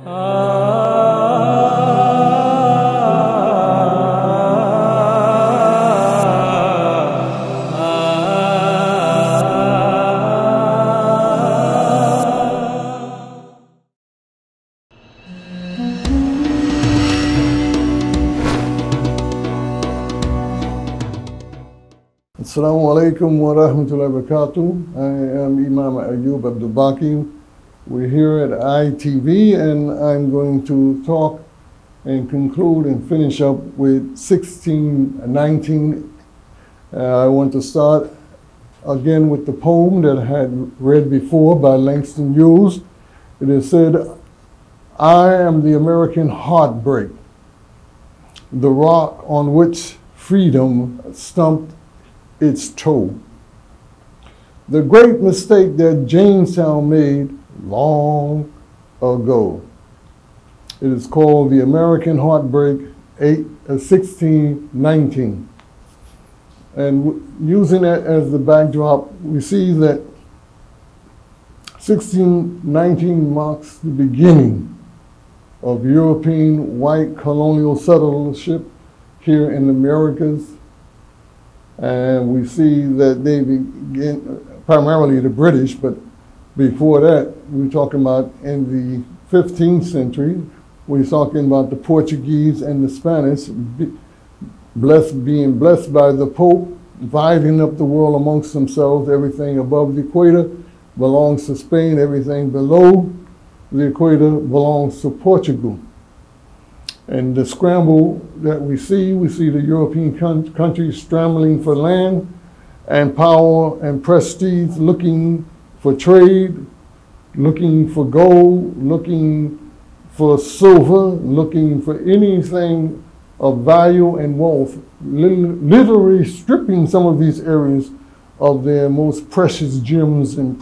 Assalamu alaikum wa rahmatullahi wa barakatuh. I am Imam Abdul Baqi. We're here at ITV, and I'm going to talk and conclude and finish up with 1619. I want to start again with the poem that I had read before by Langston Hughes. It is said, I am the American heartbreak, the rock on which freedom stumped its toe. The great mistake that Jamestown made long ago. It is called the American Heartbreak 1619. And using that as the backdrop, we see that 1619 marks the beginning of European white colonial settlership here in the Americas. And we see that they begin, primarily the British, but before that, we're talking about in the 15th century, we're talking about the Portuguese and the Spanish being blessed by the Pope, dividing up the world amongst themselves. Everything above the equator belongs to Spain, everything below the equator belongs to Portugal. And the scramble that we see the European countries scrambling for land and power and prestige, looking for trade, looking for gold, looking for silver, looking for anything of value and wealth, literally stripping some of these areas of their most precious gems and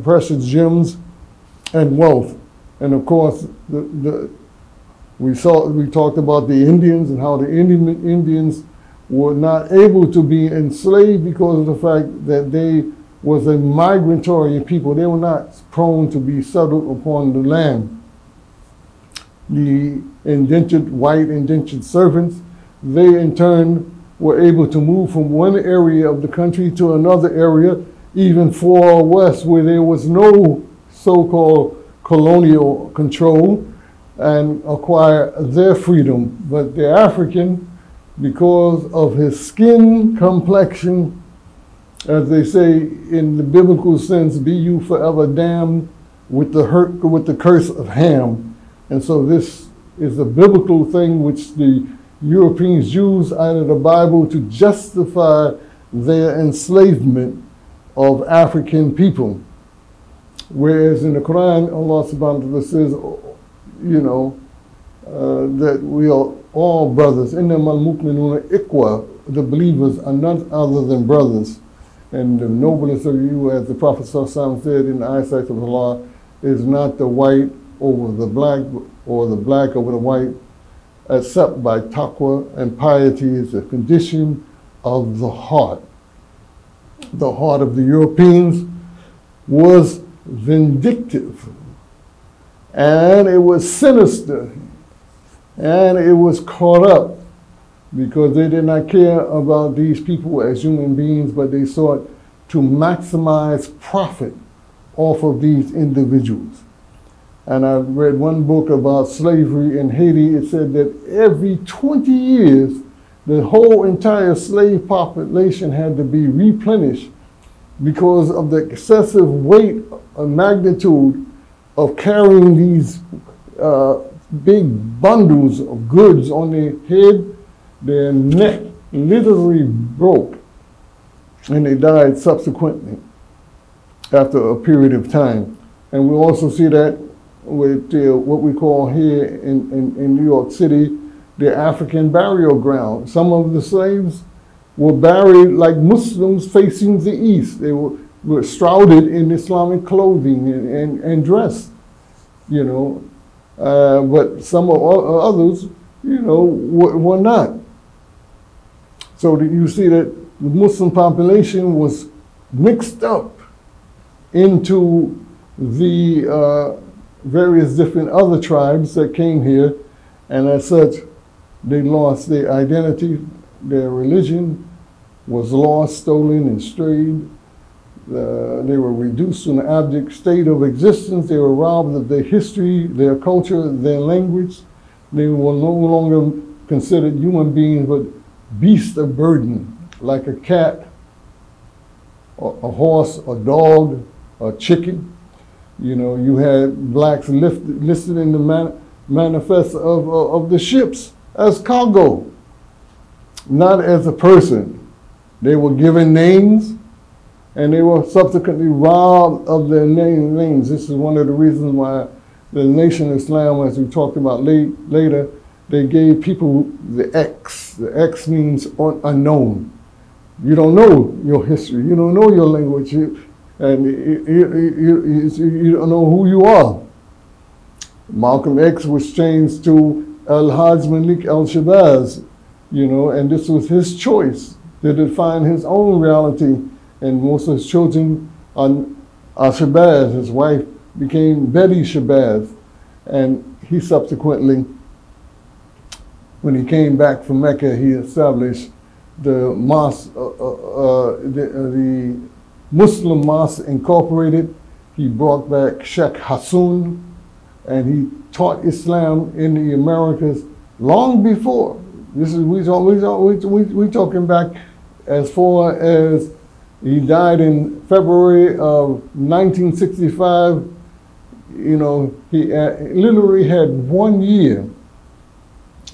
precious gems and wealth. And of course, we talked about the Indians and how the Indians were not able to be enslaved because of the fact that they was a migratory people. They were not prone to be settled upon the land. The white indentured servants, they in turn were able to move from one area of the country to another area, even far west where there was no so-called colonial control, and acquire their freedom. But the African, because of his skin complexion, as they say in the biblical sense, be you forever damned with the curse of Ham. And so this is a biblical thing which the Europeans use out of the Bible to justify their enslavement of African people. Whereas in the Quran, Allah subhanahu wa ta'ala says, that we are all brothers. Innamal mu'minuna ikhwa, the believers are none other than brothers. And the noblest of you, as the Prophet ﷺ said in the eyesight of Allah, is not the white over the black or the black over the white, except by taqwa, and piety is a condition of the heart. The heart of the Europeans was vindictive, and it was sinister, and it was caught up because they did not care about these people as human beings, but they sought to maximize profit off of these individuals. And I read one book about slavery in Haiti. It said that every 20 years, the whole entire slave population had to be replenished because of the excessive weight and magnitude of carrying these big bundles of goods on their head. Their neck literally broke, and they died subsequently after a period of time. And we also see that with what we call here in New York City, the African burial ground. Some of the slaves were buried like Muslims facing the east. They were shrouded in Islamic clothing and dressed, but some of others, were not. So you see that the Muslim population was mixed up into the various different other tribes that came here, and as such, they lost their identity, their religion was lost, stolen, and strayed. They were reduced to an abject state of existence. They were robbed of their history, their culture, their language. They were no longer considered human beings, but beasts of burden, like a cat, a horse, a dog, a chicken. You know, you had blacks listed in the manifest of the ships as cargo, not as a person. They were given names, and they were subsequently robbed of their names. This is one of the reasons why the Nation of Islam, as we talked about later, they gave people the X. The X means unknown. You don't know your history. You don't know your language. And you don't know who you are. Malcolm X was changed to Al-Hajj Malik al-Shabazz, you know, and this was his choice to define his own reality. And most of his children on Shabazz, his wife, became Betty Shabazz. And he subsequently, when he came back from Mecca, he established the mosque, the Muslim Mosque Incorporated. He brought back Sheikh Hassoun, and he taught Islam in the Americas long before. This is we talking back as far as he died in February of 1965. You know, he literally had 1 year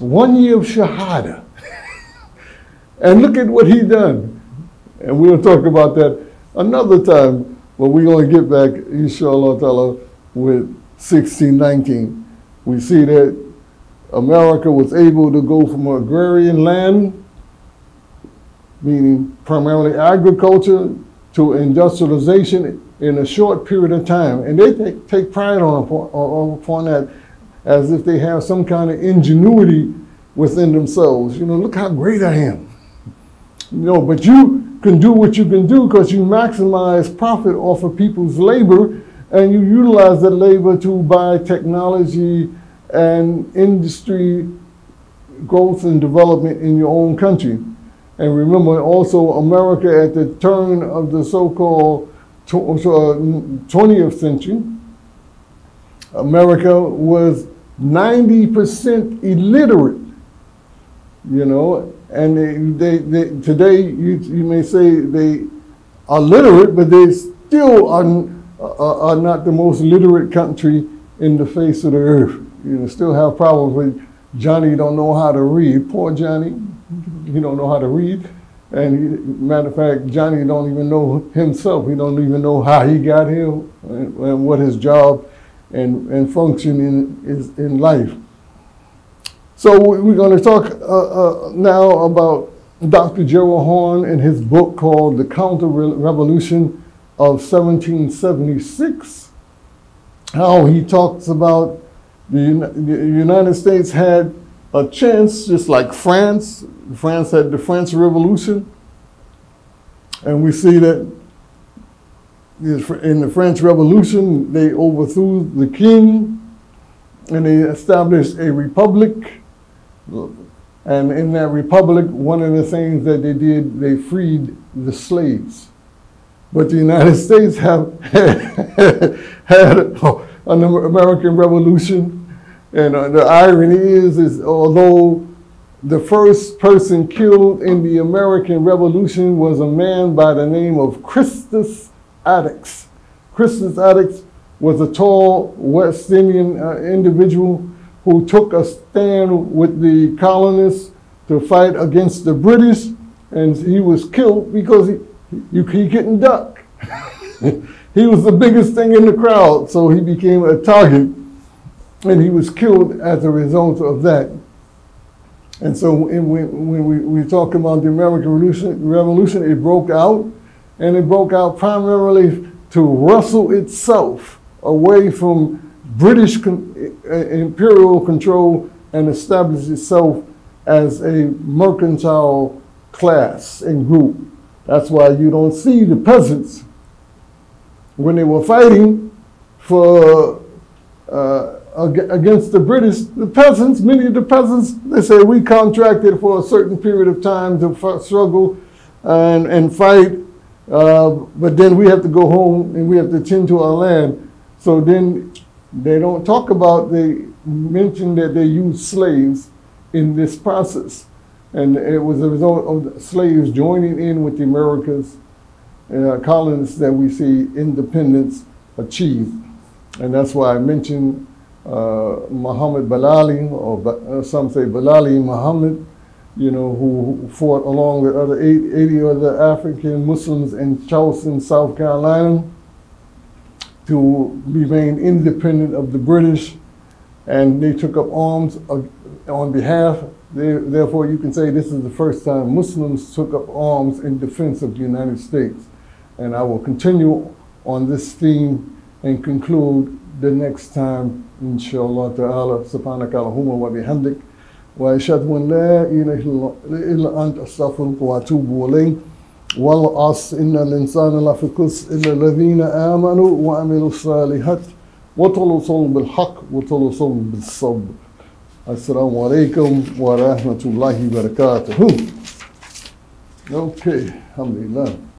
of Shahada. And look at what he done. And we'll talk about that another time, but we're going to get back, inshallah ta'ala, with 1619. We see that America was able to go from agrarian land, meaning primarily agriculture, to industrialization in a short period of time. And they take pride upon that, as if they have some kind of ingenuity within themselves. You know, look how great I am. You know, but you can do what you can do because you maximize profit off of people's labor, and you utilize that labor to buy technology and industry growth and development in your own country. And remember also, America at the turn of the so-called 20th century, America was 90% illiterate, you know, and they today you may say they are literate, but they still are not the most literate country in the face of the earth. You know, still have problems with Johnny don't know how to read. Poor Johnny, he don't know how to read. And matter of fact, Johnny don't even know himself. He don't even know how he got here and what his job and function is in life. So we're going to talk now about Dr. Gerald Horne and his book called The Counter-Revolution of 1776, how he talks about the United States had a chance, just like France. France had the French Revolution, and we see that in the French Revolution, they overthrew the king, and they established a republic. And in that republic, one of the things that they did, they freed the slaves. But the United States had an American Revolution. And the irony is although the first person killed in the American Revolution was a man by the name of Christus Attucks. Christus Attucks was a tall West Indian individual who took a stand with the colonists to fight against the British, and he was killed because he couldn't duck. He was the biggest thing in the crowd, so he became a target, and he was killed as a result of that. And so when we talk about the American Revolution, it broke out, and it broke out primarily to wrestle itself away from British imperial control and establish itself as a mercantile class and group. That's why you don't see the peasants when they were fighting for against the British. The peasants, many of the peasants, they say we contracted for a certain period of time to struggle and fight, but then we have to go home and we have to tend to our land. So then they don't talk about, they mention that they used slaves in this process. And it was a result of slaves joining in with the Americas colonists that we see independence achieved. And that's why I mentioned Muhammad Balali, or some say Balali Muhammad, you know, who fought along with other 80 other African Muslims in Charleston, South Carolina, to remain independent of the British, and they took up arms on behalf. Therefore, you can say this is the first time Muslims took up arms in defense of the United States. And I will continue on this theme and conclude the next time, inshallah ta'ala. Subhanaka Allahumma wa bihamdik. Wa ashhadu an la ilaha illa anta astaghfiruka wa atubu ilayk. Wal asr innal insana lafi khusr illa alladhina amanu wa amilu salihat wa tawasaw bil haqq wa tawasaw bis sabr. Assalamu alaikum wa rahmatullahi wa barakatuh. Okay, alhamdulillah.